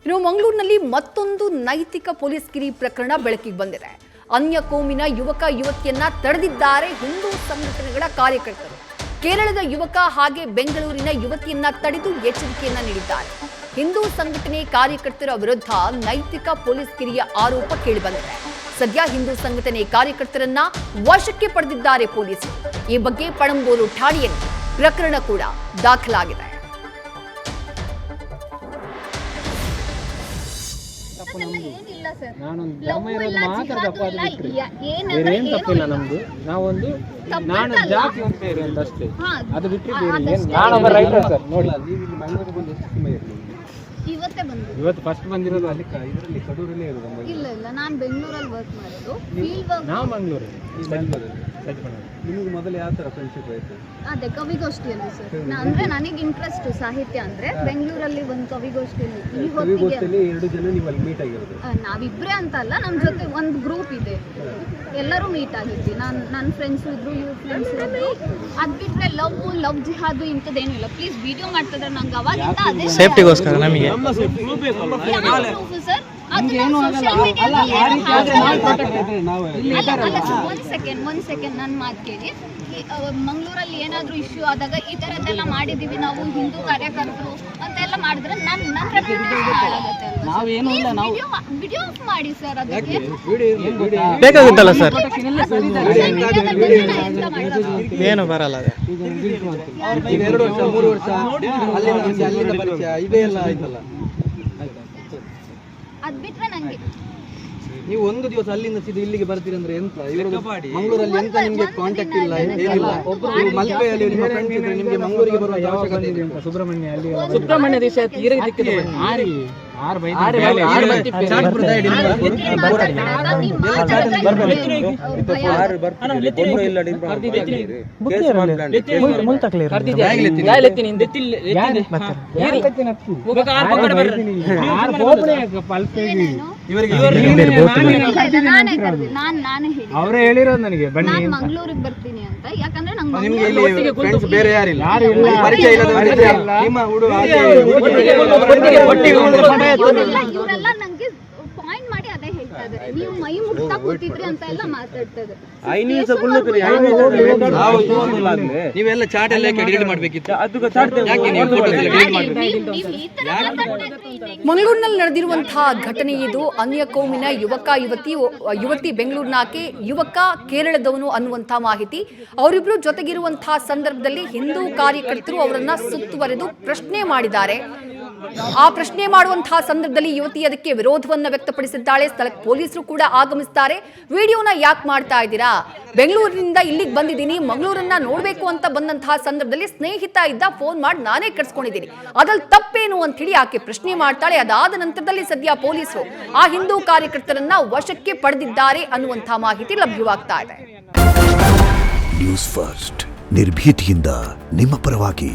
ಇನ್ನು ಮಂಗಳೂರಿನಲ್ಲಿ ಮತ್ತೊಂದು ನೈತಿಕ ಪೊಲೀಸ್ ಕಿರಿ ಪ್ರಕರಣ ಬೆಳಕಿಗೆ ಬಂದಿದೆ. ಅನ್ಯ ಕೋಮಿನ ಯುವಕ ಯುವತಿಯನ್ನ ತಡೆದಿದ್ದಾರೆ ಹಿಂದೂ ಸಂಘಟನೆಗಳ ಕಾರ್ಯಕರ್ತರು. ಕೇರಳದ ಯುವಕ ಹಾಗೆ ಬೆಂಗಳೂರಿನ ಯುವತಿಯನ್ನ ತಡೆದು ಎಚ್ಚರಿಕೆಯನ್ನ ನೀಡಿದ್ದಾರೆ. ಹಿಂದೂ ಸಂಘಟನೆ ಕಾರ್ಯಕರ್ತರ ವಿರುದ್ಧ ನೈತಿಕ ಪೊಲೀಸ್ ಕಿರಿಯ ಆರೋಪ ಕೇಳಿಬಂದಿದೆ. ಸದ್ಯ ಹಿಂದೂ ಸಂಘಟನೆ ಕಾರ್ಯಕರ್ತರನ್ನ ವಶಕ್ಕೆ ಪಡೆದಿದ್ದಾರೆ ಪೊಲೀಸರು. ಈ ಬಗ್ಗೆ ಪಣಂಬೂರು ಠಾಣೆಯಲ್ಲಿ ಪ್ರಕರಣ ಕೂಡ ದಾಖಲಾಗಿದೆ. ತಪ್ಪಿಲ್ಲ ನಮ್ದು. ನಾವೊಂದು ನಾನು ಜಾತಿ ಅಂತ ಇರೋದು ಅಷ್ಟೇ, ಅದು ಬಿಟ್ಟು ಇವತ್ತು ಫಸ್ಟ್ ಬಂದಿರೋದು ಅಲ್ಲಿ ಇದರಲ್ಲಿ ಕಡೂರಲ್ಲಿ ಇರೋದು. ಇಲ್ಲ ನಾನು ಬೆಂಗಳೂರಲ್ಲಿ ವರ್ಕ್ ಮಾಡೋದು. ನಾವು ಮಂಗಳೂರಲ್ಲಿ. ನಿಮಗೆ ಮೊದಲು ಯಾವ ಥರ ಫ್ರೆಂಡ್ಶಿಪ್ ಆಯಿತು? ಅದೇ ಕವಿಗೋಷ್ಠಿಯಲ್ಲಿ ಸರ್. ಅಂದ್ರೆ ನನಗೆ ಇಂಟ್ರೆಸ್ಟ್ ಸಾಹಿತ್ಯ ಅಂದ್ರೆ ಬೆಂಗಳೂರಲ್ಲಿ ಒಂದು ಕವಿಗೋಷ್ಠಿಯಲ್ಲಿ ಎರಡು ಜನ ನೀವು ಅಲ್ಲಿ ಮೀಟ್ ಆಗಿರೋದು. ನಾವಿಬ್ರೇ ಅಂತ ಅಲ್ಲ, ನಮ್ಮ ಜೊತೆ ಒಂದು ಗ್ರೂಪ್ ಇದೆ, ಎಲ್ಲರೂ ಮೀಟ್ ಆಗಿದ್ವಿ. ನನ್ನ ಫ್ರೆಂಡ್ಸ್ ಇದ್ರು, ಇವ್ರ ಫ್ರೆಂಡ್ಸ್ ಇದ್ರು. ಅದ್ ಬಿಟ್ರೆ ಲವ್ ಜಿಹಾದು ಇಂಥದ್ದೇನು ಇಲ್ಲ. ಪ್ಲೀಸ್ ವಿಡಿಯೋ ಮಾಡ್ತಿದ್ರೆ ನಂಗೆ ಅವಾಗಿಂದ ಅದೇ ಸೇಫ್ಟಿಗೋಸ್ಕರ ನಮಗೆ ಸರ್. ಒಂದ್ ಸೆಕೆಂಡ್ ನನ್ನ ಮಾತು ಕೇಳಿ. ಮಂಗಳೂರಲ್ಲಿ ಏನಾದ್ರೂ ಇಶ್ಯೂ ಆದಾಗ ಈ ತರದ್ದೆಲ್ಲ ಮಾಡಿದೀವಿ ನಾವು ಹಿಂದೂ ಕಾರ್ಯಕರ್ತರು ಅಂತೆಲ್ಲ ಮಾಡಿದ್ರೆ ನನ್ನ ವಿಡಿಯೋ ಆಫ್ ಮಾಡಿ ಸರ್. ಅದಕ್ಕೆ ಬೇಕಾಗುತ್ತಲ್ಲ ಸರ್, ಏನು ಬರಲ್ಲ. 2 ವರ್ಷ 3 ವರ್ಷ ಅಲ್ಲಿಂದ ಪರಿಚಯ ಇದೇ ಎಲ್ಲ ಆಯ್ತಲ್ಲ. ಅದ್ ಬಿಟ್ರೆ ನಂಗೆ ನೀವು ಒಂದು ದಿವಸ ಅಲ್ಲಿಂದ ಸೀದಾ ಇಲ್ಲಿಗೆ ಬರ್ತೀರಿ ಅಂದ್ರೆ ಎಂತ? ಮಂಗಳೂರಲ್ಲಿ ಎಂತ ನಿಮ್ಗೆ ಕಾಂಟ್ಯಾಕ್ಟ್ ಇಲ್ಲ, ಏನಿಲ್ಲ. ಮಲ್ಪೆಯಲ್ಲಿ ನಿಮ್ಮ ಫ್ರೆಂಡ್ಸ್ ಇದ್ರೆ ನಿಮ್ಗೆ ಮಂಗಳೂರಿಗೆ ಬರುವ ಅವಶ್ಯಕತೆ ಇದೆ. ಸುಬ್ರಹ್ಮಣ್ಯ ದೇಶ ಅವರೇ ಹೇಳಿರೋದು ನನಗೆ ಬನ್ನಿ ಮಂಗಳೂರಿಗೆ ಬರ್ತೀನಿ ಅಂತ. ಯಾಕಂದ್ರೆ ನಂಗೆ ಬೇರೆ ಯಾರಿಲ್ಲ, ಪರಿಚಯ ಇವರೆಲ್ಲ ನಂಗೆ ಪಾಯಿಂಟ್ ಮಾಡಿ ಅದೇ ಹೇಳ್ತಾ ಇದಾರೆ, ನೀವು ಮೈ ಮುಟ್ತಾ ಕೂತಿದ್ರಿ ಅಂತ ಎಲ್ಲ ಮಾತಾಡ್ತಾ ಇದ್ದಾರೆ. ನೀವೆಲ್ಲ ಚಾಟ್ ಎಲ್ಲ ಡಿಲೀಟ್ ಮಾಡ್ಬೇಕಿತ್ತು. ಮಂಗಳೂರಿನಲ್ಲಿ ನಡೆದಿರುವಂತಹ ಘಟನೆ ಇದು. ಅನ್ಯ ಕೋಮಿನ ಯುವತಿ ಬೆಂಗಳೂರಿನಾಕೆ, ಯುವಕ ಕೇರಳದವನು ಅನ್ನುವಂತಹ ಮಾಹಿತಿ. ಅವರಿಬ್ರು ಜೊತೆಗಿರುವಂತಹ ಸಂದರ್ಭದಲ್ಲಿ ಹಿಂದೂ ಕಾರ್ಯಕರ್ತರು ಅವರನ್ನ ಸುತ್ತುವರೆದು ಪ್ರಶ್ನೆ ಮಾಡಿದ್ದಾರೆ. ಆ ಪ್ರಶ್ನೆ ಮಾಡುವಂತಹ ಸಂದರ್ಭದಲ್ಲಿ ಯುವತಿ ಅದಕ್ಕೆ ವಿರೋಧವನ್ನ ವ್ಯಕ್ತಪಡಿಸಿದ್ದಾಳೆ. ಸ್ಥಳಕ್ಕೆ ಪೊಲೀಸರು ಕೂಡ ಆಗಮಿಸಿದ್ದಾರೆ. ವಿಡಿಯೋನ ಯಾಕೆ ಮಾಡ್ತಾ ಇದ್ದೀರಾ? ಬೆಂಗಳೂರಿನಿಂದ ಇಲ್ಲಿಗೆ ಬಂದಿದ್ದೀನಿ, ಮಂಗಳೂರನ್ನ ನೋಡ್ಬೇಕು ಅಂತ ಬಂದಂತಹ ಸಂದರ್ಭದಲ್ಲಿ ಸ್ನೇಹಿತ ಇದ್ದ, ಫೋನ್ ಮಾಡಿ ನಾನೇ ಕರ್ಸ್ಕೊಂಡಿದ್ದೀನಿ, ಅದ್ರಲ್ಲಿ ತಪ್ಪೇನು ಅಂತ ಹೇಳಿ ಆಕೆ ಪ್ರಶ್ನೆ ಮಾಡ್ತಾಳೆ. ಅದಾದ ನಂತರದಲ್ಲಿ ಸದ್ಯ ಪೊಲೀಸರು ಆ ಹಿಂದೂ ಕಾರ್ಯಕರ್ತರನ್ನ ವಶಕ್ಕೆ ಪಡೆದಿದ್ದಾರೆ ಅನ್ನುವಂತಹ ಮಾಹಿತಿ ಲಭ್ಯವಾಗ್ತಾ ಇದೆ. ನ್ಯೂಸ್ ಫಸ್ಟ್, ನಿರ್ಭೀತಿಯಿಂದ ನಿಮ್ಮ ಪರವಾಗಿ.